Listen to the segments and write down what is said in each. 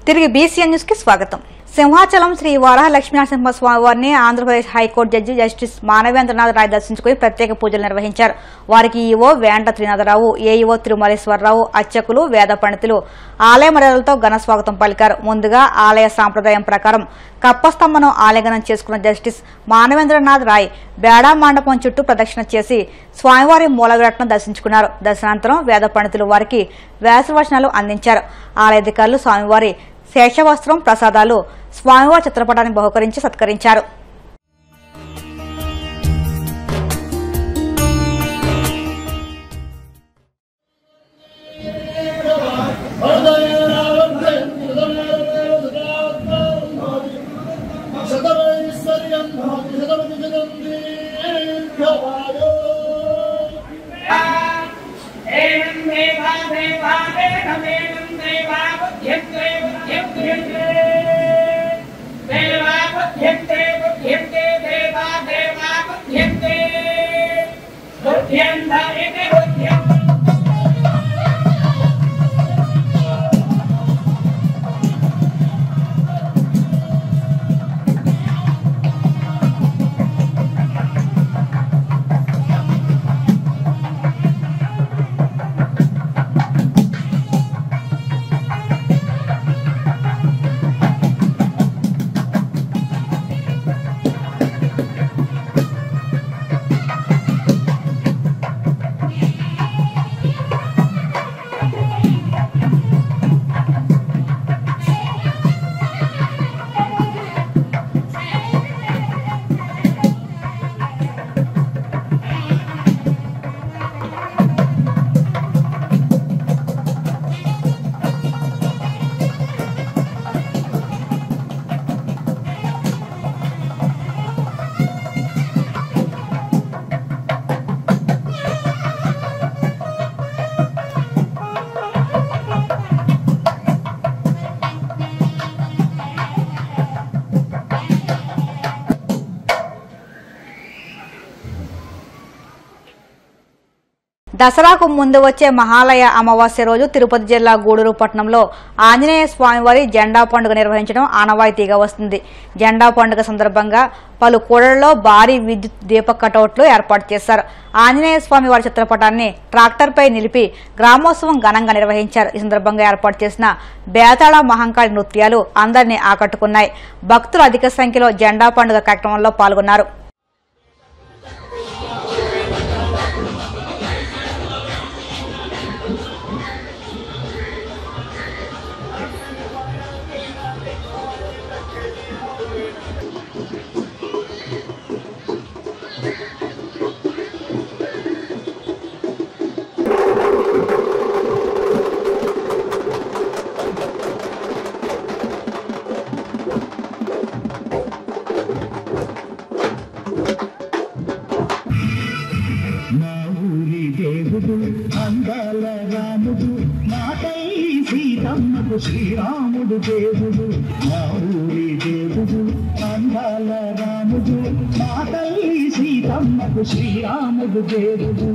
తిరిగి BCN news కి స్వాగతం. సింహాచలం శ్రీ వరలక్ష్మీ నరసింహ స్వామి వారిని Andhra Pradesh high court judge justice Manavendranath Roy దర్శించుకుని ప్రత్యేక పూజలు నిర్వహించారు. వారికి ఈవో వేంట త్రినాథరావు, ఏఈఓ తిరుమలేశ్వరరావు, అర్చకులు, వేద పండితులు ఆలయ మర్యాదలతో ఘన స్వాగతం పలికారు. ముందుగా ఆలయ సాంప్రదాయం ప్రకారం కప్పస్తంభను ఆలింగనం చేసుకున్న జస్టిస్ మానవేంద్రనాథ్ రాయ్ బేడా మండపం చుట్టూ ప్రదక్షిణ చేసి స్వామివారి మూల విరాట్ను దర్శించుకున్నారు. దర్శనానంతరం వేద పండితులు వారికి వ్యాసవచనాలు అందించారు. ఆలయ అధికారులు స్వామివారి శేషవస్త్రం, ప్రసాదాలు స్వామివారి చిత్రపటాన్ని బహుకరించి సత్కరించారు. దసరాకు ముందు వచ్చే మహాలయ అమావాస్య రోజు తిరుపతి జిల్లా గూడూరు పట్టణంలో ఆంజనేయ స్వామివారి జెండా పండుగ నిర్వహించడం ఆనవాయితీగా వస్తుంది. జెండా పండుగ సందర్భంగా పలు కూడళ్లలో భారీ విద్యుత్ దీప కటౌట్లు ఏర్పాటు చేశారు. ఆంజనేయ స్వామి వారి చిత్రపటాన్ని ట్రాక్టర్పై నిలిపి గ్రామోత్సవం ఘనంగా నిర్వహించారు. ఈ సందర్భంగా ఏర్పాటు చేసిన బేతాళ మహంకాళి నృత్యాలు అందరినీ ఆకట్టుకున్నాయి. భక్తులు అధిక సంఖ్యలో జెండా పండుగ కార్యక్రమంలో పాల్గొన్నారు. అందాల రాముడు మాటై సీతమ్మకు శ్రీరాముడు దేవుడు, మా ఊరి దేవుడు అందాల రాముడు మాటై సీతమ్మకు శ్రీరాముడు దేవుడు.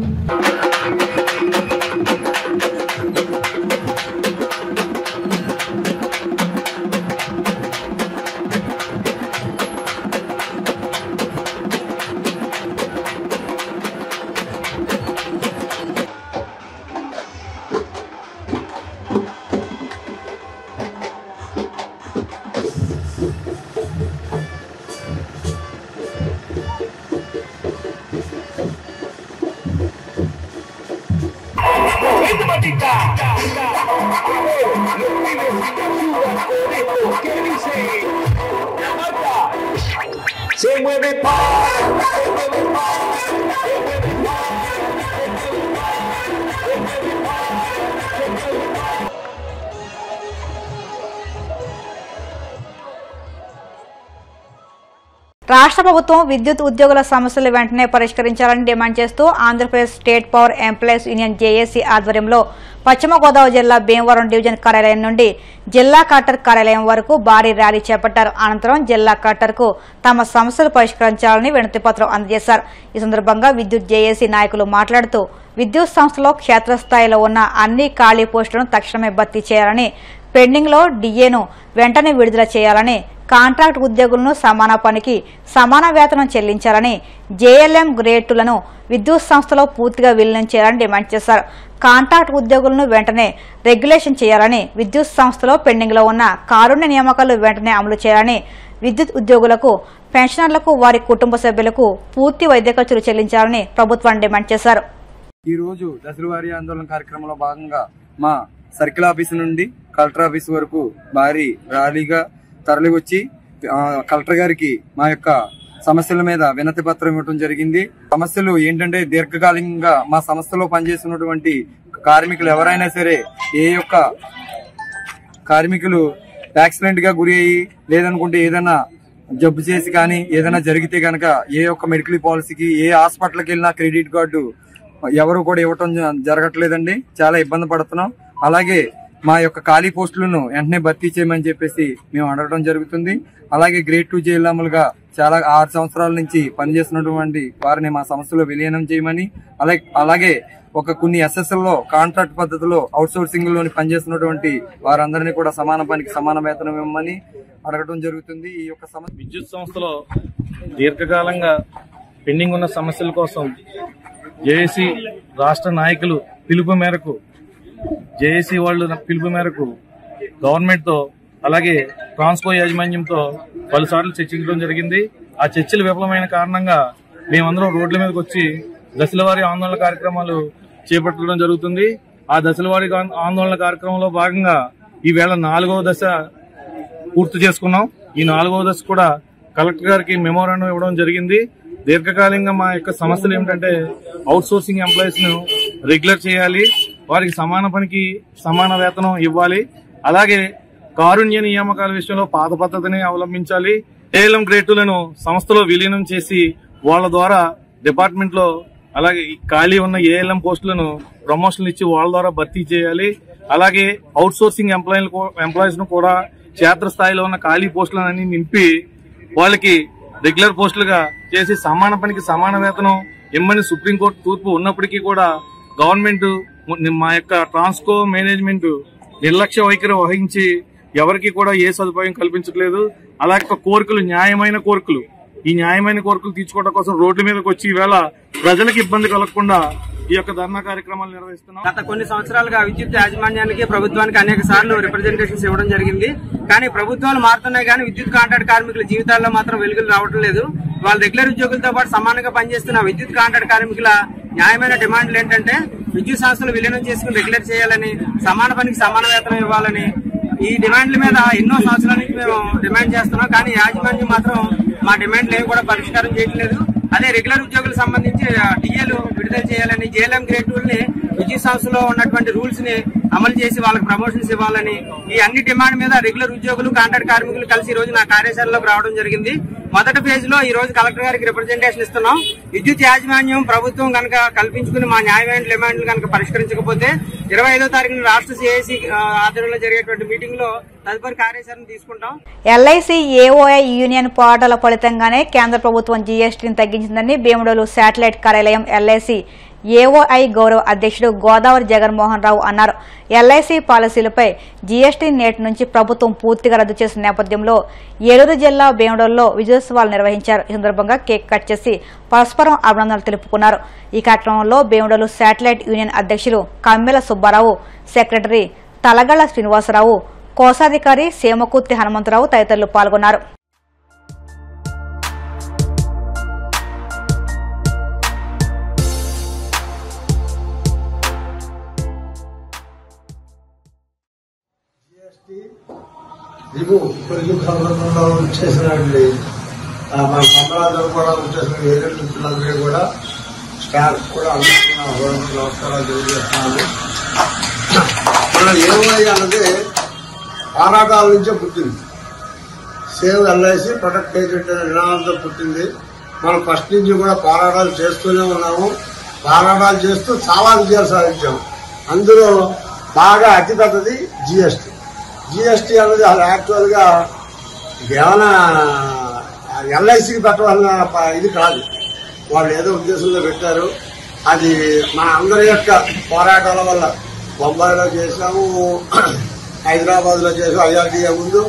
Se mueve రాష్ట్ర ప్రభుత్వం విద్యుత్ ఉద్యోగుల సమస్యలు వెంటనే పరిష్కరించాలని డిమాండ్ చేస్తూ Andhra Pradesh state power employees union JAC ఆధ్వర్యంలో పశ్చిమ గోదావరి జిల్లా భీమవరం డివిజన్ కార్యాలయం నుండి జిల్లా కలెక్టర్ కార్యాలయం వరకు భారీ ర్యాలీ చేపట్టారు. అనంతరం జిల్లా కలెక్టర్కు తమ సమస్యలు పరిష్కరించాలని వినతిపత్రం అందజేశారు. ఈ సందర్భంగా విద్యుత్ జేఏసీ నాయకులు మాట్లాడుతూ విద్యుత్ సంస్థలో క్షేత్రస్థాయిలో ఉన్న అన్ని ఖాళీ పోస్టులను తక్షణమే భర్తీ చేయాలని, పెండింగ్లో డిఏను వెంటనే విడుదల చేయాలని, కాంట్రాక్ట్ ఉద్యోగులను సమాన పనికి సమాన వేతనం చెల్లించాలని, జేఎల్ఎం గ్రేడ్ 2లను విద్యుత్ సంస్థలో పూర్తిగా విలీనం చేయాలని డిమాండ్ చేశారు. కాంట్రాక్ట్ ఉద్యోగులను వెంటనే రెగ్యులేషన్ చేయాలని, విద్యుత్ సంస్థలో పెండింగ్లో ఉన్న కారుణ్య నియామకాలు వెంటనే అమలు చేయాలని, విద్యుత్ ఉద్యోగులకు, పెన్షనర్లకు, వారి కుటుంబ సభ్యులకు పూర్తి వైద్య ఖర్చులు చెల్లించాలని ప్రభుత్వాన్ని డిమాండ్ చేశారు. ఈ రోజు దశల వారీ ఆందోళన కార్యక్రమంలో భాగంగా మా సర్కిల్ ఆఫీస్ నుండి కలెక్టర్ ఆఫీస్ వరకు భారీ ర్యాలీగా తరలి వచ్చి కలెక్టర్ గారికి మా యొక్క సమస్యల మీద వినతి పత్రం ఇవ్వడం జరిగింది. సమస్యలు ఏంటంటే దీర్ఘకాలికంగా మా సంస్థలో పనిచేస్తున్నటువంటి కార్మికులు ఎవరైనా సరే ఏ యొక్క కార్మికులు యాక్సిడెంట్ గా గురి అయ్యి లేదనుకుంటే ఏదైనా జబ్బు చేసి కానీ ఏదైనా జరిగితే కనుక ఏ ఒక్క మెడికల్ పాలసీకి ఏ హాస్పిటల్కి వెళ్ళినా క్రెడిట్ కార్డు ఎవరు కూడా ఇవ్వటం జరగట్లేదండి. చాలా ఇబ్బంది పడుతున్నాం. అలాగే మా యొక్క ఖాళీ పోస్టులను వెంటనే భర్తీ చేయమని చెప్పేసి మేము అడగడం జరుగుతుంది. అలాగే గ్రేడ్ 2 జేఎల్ఎంలుగా చాలా 6 సంవత్సరాల నుంచి పనిచేస్తున్నటువంటి వారిని మా సంస్థలో విలీనం చేయమని, అలాగే కొన్ని ఎస్ఎస్ఎల్లో కాంట్రాక్ట్ పద్ధతిలో అవుట్ సోర్సింగ్ లోని పనిచేస్తున్నటువంటి వారందరినీ కూడా సమాన పనికి సమాన వేతనం ఇవ్వమని అడగడం జరుగుతుంది. ఈ యొక్క విద్యుత్ సంస్థలో దీర్ఘకాలంగా పెండింగ్ ఉన్న సమస్యల కోసం జేఏసీ రాష్ట్ర నాయకులు పిలుపు మేరకు గవర్నమెంట్ తో అలాగే ట్రాన్స్కో యాజమాన్యంతో పలుసార్లు చర్చించడం జరిగింది. ఆ చర్చలు విఫలమైన కారణంగా మేమందరం రోడ్ల మీదకి వచ్చి దశలవారీ ఆందోళన కార్యక్రమాలు చేపట్టడం జరుగుతుంది. ఆ దశలవారీ ఆందోళన కార్యక్రమంలో భాగంగా ఈవేళ 4వ దశ పూర్తి చేసుకున్నాం. ఈ 4వ దశ కూడా కలెక్టర్ గారికి మెమోరాండం ఇవ్వడం జరిగింది. దీర్ఘకాలికంగా మా యొక్క సమస్యలు ఏమిటంటే అవుట్ సోర్సింగ్ ఎంప్లాయీస్ ను రెగ్యులర్ చేయాలి, వారికి సమాన పనికి సమాన వేతనం ఇవ్వాలి, అలాగే కారుణ్య నియామకాల విషయంలో పాత పద్ధతిని అవలంబించాలి, జేఎల్ఎం గ్రేడ్ 2లను సంస్థలో విలీనం చేసి వాళ్ళ ద్వారా డిపార్ట్మెంట్ లో అలాగే ఖాళీ ఉన్న ఏఎల్ఎం పోస్టులను ప్రమోషన్లు ఇచ్చి వాళ్ళ ద్వారా భర్తీ చేయాలి. అలాగే అవుట్ సోర్సింగ్ ఎంప్లాయీస్ ను కూడా క్షేత్రస్థాయిలో ఉన్న ఖాళీ పోస్టులన్నీ నింపి వాళ్ళకి రెగ్యులర్ పోస్టులుగా చేసి సమాన పనికి సమాన వేతనం ఇమ్మని సుప్రీంకోర్టు తీర్పు ఉన్నప్పటికీ కూడా గవర్నమెంట్ మా యొక్క ట్రాన్స్కో మేనేజ్మెంట్ నిర్లక్ష్య వైఖరి వహించి ఎవరికి కూడా ఏ సదుపాయం కల్పించట్లేదు. అలాగే కోరికలు న్యాయమైన కోరికలు ఈ న్యాయమైన కోరికలు తీర్చుకోవడం కోసం రోడ్ల మీదకి వచ్చి ఈవేళ ప్రజలకు ఇబ్బంది కలగకుండా ఈ యొక్క ధర్నా కార్యక్రమాలు నిర్వహిస్తున్నాం. గత కొన్ని సంవత్సరాలుగా విద్యుత్ యాజమాన్యానికి ప్రభుత్వానికి అనేక సార్లు రిప్రజెంటేషన్స్ ఇవ్వడం జరిగింది. కానీ ప్రభుత్వాలు మారుతున్నాయి కానీ విద్యుత్ కాంట్రాక్ట్ కార్మికుల జీవితాల్లో మాత్రం వెలుగులు రావడం లేదు. వాళ్ళ రెగ్యులర్ ఉద్యోగులతో పాటు సమానంగా పనిచేస్తున్న విద్యుత్ కాంట్రాక్ట్ కార్మికుల న్యాయమైన డిమాండ్లు ఏంటంటే విద్యుత్ సంస్థలు విలీనం చేసుకుని రెగ్యులర్ చేయాలని, సమాన పనికి సమాన వేతనం ఇవ్వాలని. ఈ డిమాండ్ల మీద ఎన్నో సంవత్సరాల నుంచి మేము డిమాండ్ చేస్తున్నాం. కానీ యాజమాన్యం మాత్రం మా డిమాండ్లు ఏమి కూడా పరిష్కారం చేయట్లేదు. అదే రెగ్యులర్ ఉద్యోగులకు సంబంధించి డిఏలు విడుదల చేయాలని, జేఎల్ఎం గ్రేడ్ 2ని విద్యుత్ సంస్థలో ఉన్నటువంటి రూల్స్ ని అమలు చేసి వాళ్ళకి ప్రమోషన్స్ ఇవ్వాలని, ఈ అన్ని డిమాండ్ మీద రెగ్యులర్ ఉద్యోగులు కాంట్రాక్ట్ కార్మికులు కలిసి ఈ రోజు నా కార్యశాలలోకి రావడం జరిగింది. మొదటి ఫేజ్ లో ఈ రోజు కలెక్టర్ గారికి రిప్రజెంటేషన్ ఇస్తున్నాం. విద్యుత్ యాజమాన్యం ప్రభుత్వం కనుక కల్పించుకుని మా న్యాయమైన డిమాండ్లు కనుక పరిష్కరించకపోతే 25వ తారీఖున రాష్ట్ర సిఐసి ఆధ్వర్యంలో జరిగేటువంటి మీటింగ్ లో తదుపరి కార్యాచరణ తీసుకుంటాం. ఎల్ఐసి ఏఓఐ యూనియన్ పోరాటాల ఫలితంగానే కేంద్ర ప్రభుత్వం జీఎస్టీని తగ్గించిందని భీమడోలు శాటిలైట్ కార్యాలయం ఎల్ఐసి ఏఓఐ గౌరవ అధ్యక్షుడు గోదావరి జగన్మోహన్ రావు అన్నారు. ఎల్ఐసి పాలసీలపై జీఎస్టీ నేటి నుంచి ప్రభుత్వం పూర్తిగా రద్దు చేసిన నేపథ్యంలో ఏలూరు జిల్లా భీమడోలులో విజయోత్సవాలు నిర్వహించారు. ఈ సందర్భంగా కేక్ కట్ చేసి పరస్పరం అభినందనలు తెలుపుకున్నారు. ఈ కార్యక్రమంలో భీమడోలు శాటిలైట్ యూనియన్ అధ్యక్షులు కమ్మెల సుబ్బారావు, సెక్రటరీ తలగళ్ల శ్రీనివాసరావు, కోశాధికారి సేమకుర్తి హనుమంతరావు తదితరులు పాల్గొన్నారు. చేసినటువంటి మన సంబరాలు కూడా వచ్చేసిన ఏజెంట్ పిల్లలకి కూడా స్టాఫ్ కూడా అందుకున్న నమస్కారాలు తెలియజేస్తున్నాను. మనం ఏమై అన్నది పోరాటాల నుంచే పుట్టింది. సేవ్ ఎల్ఐసి ప్రొటెక్ట్ ఏజెంట్ అనే నినాదంతో పుట్టింది. మనం ఫస్ట్ నుంచి కూడా పోరాటాలు చేస్తూనే ఉన్నాము. పోరాటాలు చేస్తూ చాలా విజయాలు సాధించాము. అందులో బాగా అతిపెద్దది జీఎస్టీ. జీఎస్టీ అనేది అది యాక్చువల్ గా ఏమైనా ఎల్ఐసికి పెట్టవలసిన ఇది కాదు, వాళ్ళు ఏదో ఉద్దేశంలో పెట్టారు. అది మన అందరి యొక్క పోరాటాల వల్ల బొంబాయిలో చేసాము, హైదరాబాద్ లో చేసాం, ఐఆర్టీఏ ముందు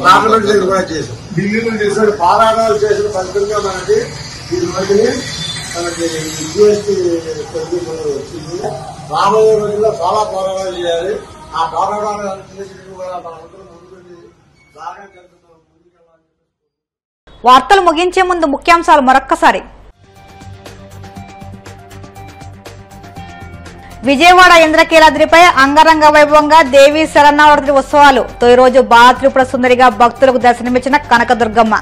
పార్లమెంట్ దగ్గర కూడా చేసాం, ఢిల్లీలో చేసాడు. పోరాటాలు చేసిన ఫలితంగా మనకి ఈ రోజుని మనకి జిఎస్టీ వచ్చింది. రాబోయే రోజుల్లో చాలా పోరాటాలు చేయాలి. ఆ పోరాటాలు కూడా మనందరం ముందుకు బాగా ముందుకెళ్ళాలి. వార్తలు ముగించే ముందు ముఖ్యాంశాలు మరొక్కసారి. విజయవాడ ఇంద్రకీలాద్రిపై అంగరంగ వైభవంగా దేవీ శరన్నవరాత్రి ఉత్సవాలు. తొలి రోజు బాలత్రిపుర సుందరిగా భక్తులకు దర్శనమిచ్చిన కనకదుర్గమ్మ.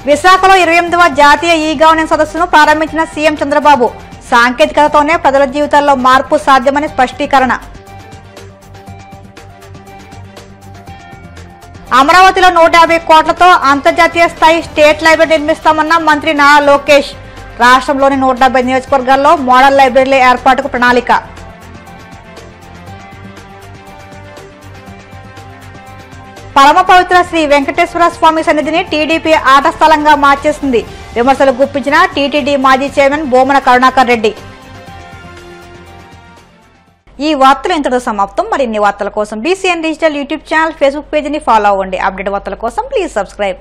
విశాఖలో 28వ జాతీయ ఈ గవర్నెన్స్ సదస్సును ప్రారంభించిన సీఎం చంద్రబాబు. సాంకేతికతతోనే ప్రజల జీవితాల్లో మార్పు సాధ్యమని స్పష్టీకరణ. అమరావతిలో 150 కోట్లతో అంతర్జాతీయ స్థాయి స్టేట్ లైబ్రరీ నిర్మిస్తామన్న మంత్రి నారా లోకేష్. రాష్ట్రంలోని 170 నియోజకవర్గాల్లో మోడల్ లైబ్రరీల ఏర్పాటుకు ప్రణాళిక. పరమ పవిత్ర శ్రీ వెంకటేశ్వర స్వామి సన్నిధిని టీడీపీ ఆట స్థలంగా మార్చేసింది. విమర్శలు గుప్పించిన టీటీడీ మాజీ చైర్మన్ బోమన కరుణాకర్ రెడ్డి. ఈ వార్తలు ఇంతటితో సమాప్తం. మరిన్ని వార్తల కోసం BCN digital YouTube channel, Facebook పేజీని ఫాలో అవ్వండి. అప్డేట్ వార్తల కోసం ప్లీజ్ సబ్స్క్రైబ్.